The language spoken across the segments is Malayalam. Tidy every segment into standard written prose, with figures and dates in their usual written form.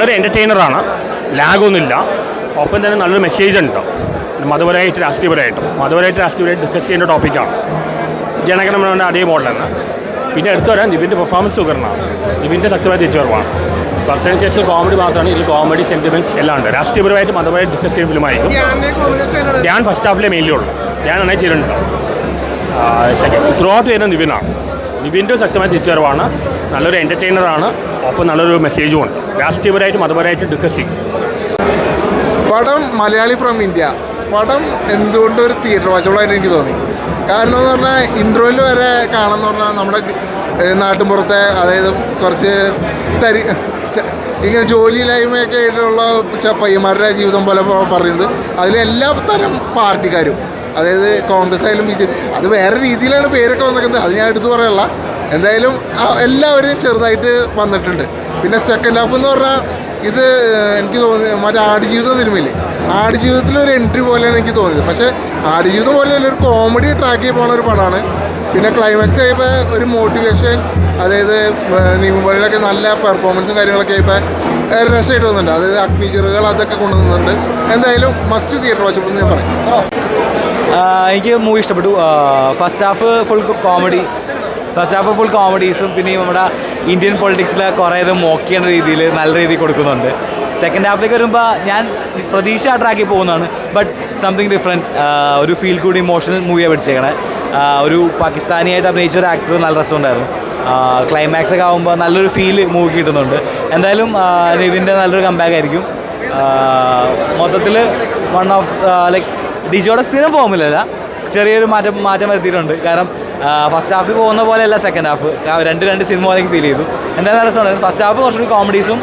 നല്ലൊരു എൻ്റർടൈനറാണ്, ലാഗൊന്നുമില്ല. ഒപ്പം തന്നെ നല്ലൊരു മെസ്സേജ് ഉണ്ട്, മതപരമായിട്ട് രാഷ്ട്രീയപരമായിട്ട് ഡിസ്കസ് ചെയ്യേണ്ട ടോപ്പിക്കാണ്. ജനഗണമന അതേ മോഡലാണ്. പിന്നെ എടുത്തു വരാൻ നിവിൻ്റെ പെർഫോമൻസ് സുഖമാണ്. നിവിൻ്റെ ശക്തമായ തിരിച്ചുവരവാണ്. വർഷത്തിന് ശേഷം കോമഡി മാത്രമാണ്, ഇതിൽ കോമഡി സെൻറ്റിമെൻറ്റ്സ് എല്ലാം ഉണ്ട്. രാഷ്ട്രീയപരമായിട്ട് മതപരമായിട്ട് ഡിസ്കസ് ചെയ്യുന്ന ഫിലിമായിരിക്കും. ഞാൻ ഫസ്റ്റ് ഹാഫിലെ മെയിൻലി ഉള്ളൂ, ഞാൻ നന്നായി ചെയ്തിട്ടുണ്ട്. ത്രൂ ഔട്ട് ചെയ്യുന്ന നിവിനാണ്. നിവിൻ്റെ ശക്തമായ തിരിച്ചുവരവാണ്, നല്ലൊരു എൻ്റർടൈനറാണ്, ഒപ്പം നല്ലൊരു മെസ്സേജും ഉണ്ട്. രാഷ്ട്രീയപരമായിട്ട് മതപരമായിട്ട് ഡിസ്കസ് ചെയ്യും. പടം മലയാളി ഫ്രം ഇന്ത്യ. പടം എന്തുകൊണ്ടും ഒരു തിയേറ്റർ വാച്ചബിളായിട്ട് എനിക്ക് തോന്നി. കാരണം എന്ന് പറഞ്ഞാൽ ഇൻട്രോയിൽ വരെ കാണാമെന്ന് പറഞ്ഞാൽ നമ്മുടെ നാട്ടിൻപുറത്തെ, അതായത് കുറച്ച് ഇങ്ങനെ ജോലിയില്ലായ്മയൊക്കെ ആയിട്ടുള്ള പയ്യന്മാരുടെ ജീവിതം പോലെ പറയുന്നത്. അതിലെല്ലാ തരം പാർട്ടിക്കാരും, അതായത് കോൺഗ്രസ് ആയാലും അത് വേറെ രീതിയിലാണ് പേരൊക്കെ വന്നിരിക്കുന്നത്, അത് ഞാൻ എടുത്തു പറയല്ല. എന്തായാലും എല്ലാവരും ചെറുതായിട്ട് വന്നിട്ടുണ്ട്. പിന്നെ സെക്കൻഡ് ഹാഫ് എന്ന് പറഞ്ഞാൽ ഇത് എനിക്ക് തോന്നി മറ്റേ ആടുജീവിതം സിനിമയില്ലേ, ആടുജീവിതത്തിലൊരു എൻട്രി പോലെയാണ് എനിക്ക് തോന്നിയത്. പക്ഷേ ആടുജീവിതം പോലെയല്ല, ഒരു കോമഡി ട്രാക്കിൽ പോകുന്ന ഒരു പടമാണ്. പിന്നെ ക്ലൈമാക്സ് ആയപ്പോൾ ഒരു മോട്ടിവേഷൻ, അതായത് നിവിൻപോളിയുടെയൊക്കെ നല്ല പെർഫോമൻസും കാര്യങ്ങളൊക്കെ ആയപ്പോൾ രസമായിട്ട് തോന്നുന്നുണ്ട്. അതായത് അഗ്നിചിറകൾ അതൊക്കെ കൊണ്ടുവന്നുണ്ട്. എന്തായാലും മസ്റ്റ് തിയേറ്റർ വാച്ചബിൾ എന്ന് ഞാൻ പറയും. എനിക്ക് മൂവി ഇഷ്ടപ്പെട്ടു. ഫസ്റ്റ് ഹാഫ് ഫുൾ കോമഡീസും പിന്നെ നമ്മുടെ ഇന്ത്യൻ പൊളിറ്റിക്സിലെ കുറേ ഇത് മോക്ക് ചെയ്യുന്ന രീതിയിൽ നല്ല രീതിയിൽ കൊടുക്കുന്നുണ്ട്. സെക്കൻഡ് ഹാഫിലേക്ക് വരുമ്പോൾ ഞാൻ പ്രതീക്ഷ ട്രാക്കി പോകുന്നതാണ്, ബട്ട് സംതിങ് ഡിഫറെൻറ്റ്. ഒരു ഫീൽ ഗുഡ് ഇമോഷണൽ മൂവിയാണ് പിടിച്ചേക്കണേ. ഒരു പാകിസ്ഥാനിയായിട്ട് അഭിനയിച്ച ഒരു ആക്ടർ നല്ല രസമുണ്ടായിരുന്നു. ക്ലൈമാക്സ് ഒക്കെ ആകുമ്പോൾ നല്ലൊരു ഫീൽ മൂവി കിട്ടുന്നുണ്ട്. എന്തായാലും ഇതിൻ്റെ നല്ലൊരു കംബാക്ക് ആയിരിക്കും. മൊത്തത്തിൽ വൺ ഓഫ് ലൈക്ക് ഡിജോയുടെ സ്ഥിരം ഫോമിലല്ല, ചെറിയൊരു മാറ്റം വരുത്തിയിട്ടുണ്ട്. കാരണം ഫസ്റ്റ് ഹാഫിൽ പോകുന്ന പോലെയല്ല സെക്കൻഡ് ഹാഫ്, രണ്ട് സിനിമ പോലെയൊക്കെ ഫീൽ ചെയ്തു. എന്തായാലും നല്ല രസമുണ്ടായിരുന്നു. ഫസ്റ്റ് ഹാഫ് കുറച്ചുകൂടി കോമഡീസും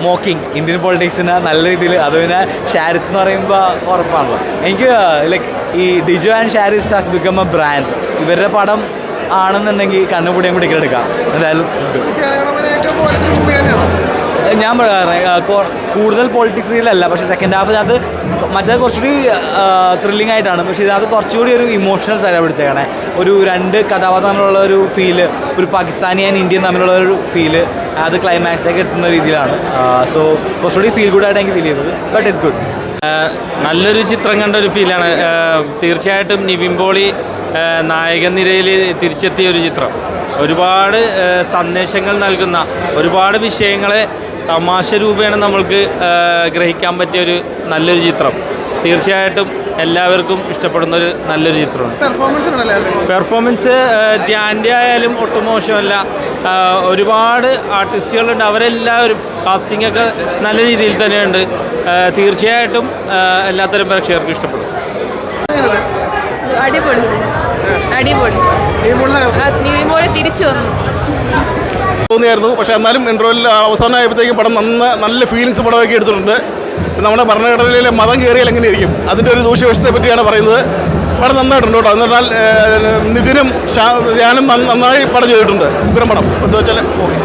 മോക്കിങ് ഇന്ത്യൻ പൊളിറ്റിക്സിന് നല്ല രീതിയിൽ. അത് പിന്നെ ഷാരിസ് എന്ന് പറയുമ്പോൾ ഉറപ്പാണല്ലോ. എനിക്ക് ലൈക്ക് ഈ Dijo and Sharis has become A brand. ഇവരുടെ പടം ആണെന്നുണ്ടെങ്കിൽ കണ്ണുപൊടിയും കൂടി എടുക്കാം. എന്തായാലും ഞാൻ കൂടുതൽ പൊളിറ്റിക്സ് റീലല്ല, പക്ഷേ സെക്കൻഡ് ഹാഫിനകത്ത് മറ്റേ കുറച്ചുകൂടി ത്രില്ലിംഗ് ആയിട്ടാണ്. പക്ഷേ ഇതിനകത്ത് കുറച്ചുകൂടി ഒരു ഇമോഷണൽ സൈഡാണ് പിടിച്ചേക്കണേ. ഒരു രണ്ട് കഥാപാത്രം തമ്മിലുള്ള ഒരു ഫീല്, ഒരു പാകിസ്ഥാനി ആൻഡ് ഇന്ത്യൻ തമ്മിലുള്ള ഒരു ഫീല്, അത് ക്ലൈമാക്സിലേക്ക് എത്തുന്ന രീതിയിലാണ്. സോ കുറച്ചുകൂടി ഫീൽ ഗുഡായിട്ട് എനിക്ക് ഫീൽ ചെയ്തത്. But it's good. നല്ലൊരു ചിത്രം കണ്ട ഒരു ഫീലാണ്. തീർച്ചയായിട്ടും നിവിൻ പോളി നായകൻ നിരയിൽ തിരിച്ചെത്തിയ ഒരു ചിത്രം. ഒരുപാട് സന്ദേശങ്ങൾ നൽകുന്ന, ഒരുപാട് വിഷയങ്ങളെ തമാശ രൂപേണ നമ്മൾക്ക് ഗ്രഹിക്കാൻ പറ്റിയൊരു നല്ലൊരു ചിത്രം. തീർച്ചയായിട്ടും എല്ലാവർക്കും ഇഷ്ടപ്പെടുന്ന ഒരു നല്ലൊരു ചിത്രമാണ്. പെർഫോമൻസ് ധ്യാൻ്റെ ആയാലും ഒട്ടും മോശമല്ല. ഒരുപാട് ആർട്ടിസ്റ്റുകളുണ്ട്, അവരെല്ലാവരും കാസ്റ്റിംഗ് ഒക്കെ നല്ല രീതിയിൽ തന്നെയുണ്ട്. തീർച്ചയായിട്ടും എല്ലാത്തരം പ്രേക്ഷകർക്കും ഇഷ്ടപ്പെടും. അടിപൊളി തിരിച്ചു വന്നു തോന്നിയായിരുന്നു. പക്ഷേ എന്നാലും ഇൻട്രോയിൽ അവസാനമായപ്പോഴത്തേക്കും പടം നല്ല ഫീലിങ്സ് പടമൊക്കെ എടുത്തിട്ടുണ്ട്. നമ്മുടെ ഭരണഘടനയിലെ മതം കയറിയാൽ എങ്ങനെയായിരിക്കും, അതിൻ്റെ ഒരു ദൂഷ്യവശത്തെ പറ്റിയാണ് പറയുന്നത്. പടം നന്നായിട്ടുണ്ട് കേട്ടോ. എന്ന് പറഞ്ഞാൽ നിതിനും ഞാനും നന്നായി പടം ചെയ്തിട്ടുണ്ട്. ഉഗ്രം പടം എന്ന് വെച്ചാൽ ഓക്കെ.